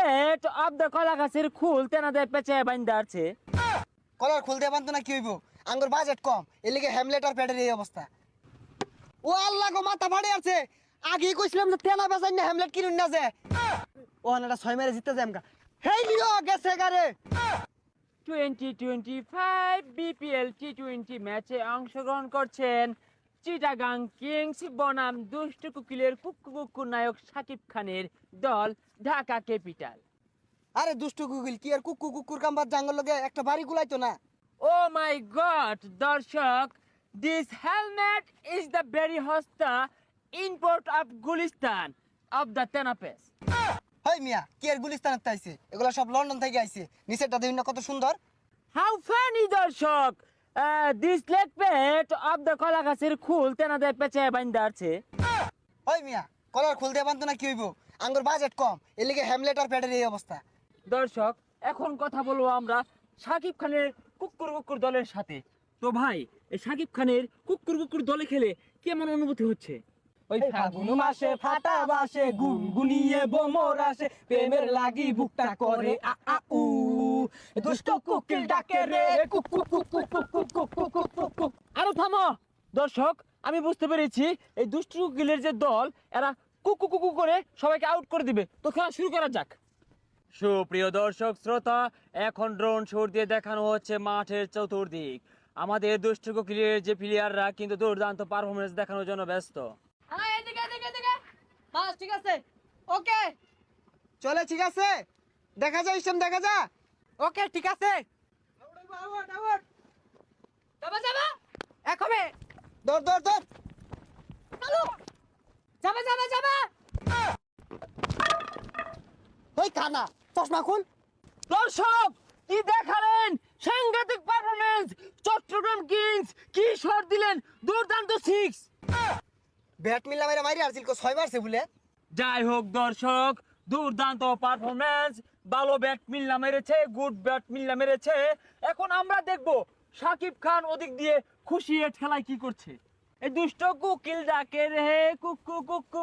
Plate of the কলা গাছের খুল তেনাদের পেঁচে বাইন্দা আছে। কলার খুলতে পারতো না কি হইব, আঙ্গুর বাজেট কম, এর লিগে হ্যামলেট আর প্যাডের এই অবস্থা। ও আল্লাহ গো, মাথা ফাড়ে আছে। আগেই কইছিলাম যে তেনা বেচাই না, হ্যামলেট কিনুন না যে। ও না 6 মেরে জিততে যাই আমগা। হেই লিও গেছে গারে। 2025 বিপিএল টি20 ম্যাচে অংশগ্রহণ করছেন চিটাগাং কিংস বনাম দুষ্ট কুকিলের কুক্কু কুক্কু নায়ক শাকিব খানের দল ঢাকা ক্যাপিটাল। আরে দুষ্টু গুগল কি আর কুকুর কুকুর কাম্বার জাঙ্গল লগে একটা বাড়ি গুলাইতো না। ও মাই গড দর্শক, this helmet is the very হস্তা import of Gulistan of the তেনাপেস। হেই মিয়া, কি আর গুলিস্তানের তাইছে, এগুলা সব লন্ডন থেকে আইছে। নিচেরটা দেখুন না কত সুন্দর। হাউ ফানি দর্শক, this leg plate of the কলা গাছের খুল তেনাদের পেঁচে বাইন্দা আছে। ওই মিয়া, কলার খুলতে পারতো না কি হইব, আঙ্গুর বাজেট কম, এর লিগে হ্যামলেট আর প্যাডের এই অবস্থা। দর্শক, এখন কথা বলবো আমরা শাকিব খানের কুক্কুর কুক্কুর দলের সাথে। তো ভাই, এই শাকিব খানের কুক্কুর কুক্কুর দলে খেলে কেমন অনুভূতি হচ্ছে? ওই ফাগুন মাসে ফাটা বাসে গুনগুনিয়ে বোমর আসে, প্রেমের লাগি বুকটা করে আ আ উ, দুষ্ট কোকিল ডাকে রে cook cook cook cook cook cook cook cook cook cook cook. আরো থামো দর্শক, আমি বুঝতে পেরেছি এই দুষ্টু কুকিলের যে দল, এরা কুকু কুকু করে সবাইকে আউট করে দিবে। তো খেলা শুরু করা যাক। সুপ্রিয় দর্শক শ্রোতা, এখন ড্রোন শট দিয়ে দেখানো হচ্ছে মাঠের চতুর্দিক। আমাদের দুষ্টু কুকিলের যে প্লেয়াররা কিন্তু দুর্দান্ত পারফরমেন্স দেখানোর জন্য ব্যস্ত। হ্যাঁ, এদিকে এদিকে এদিকে বাস, ঠিক আছে, ওকে চলে, ঠিক আছে, দেখা যায় ইসলাম, দেখা যা। ওকে ঠিক আছে, যাবা যাবা একবে, দৌড় দৌড় দৌড়। চলো, যাবা যাবা যাবা। ওই কানা, চশমা খুল। দর্শক, কি দেখালেন সাংঘাতিক পারফরমেন্স! চট্টগ্রাম কিংস কি শট দিলেন, দুর্দান্ত সিক্স। ব্যাট মিললা মেরে মারি আসছিল, 6 মারছে বলে। যাই হোক দর্শক, দুর্দান্ত পারফরমেন্স, ভালো ব্যাট মিল্লা মেরেছে, গুড ব্যাট মিল্লা মেরেছে। এখন আমরা দেখব শাকিব খান ওদিক দিয়ে খুশি হয়ে খেলায় কি করছে। এই দুষ্ট কুকিল ডাকে রে কুকু কুকু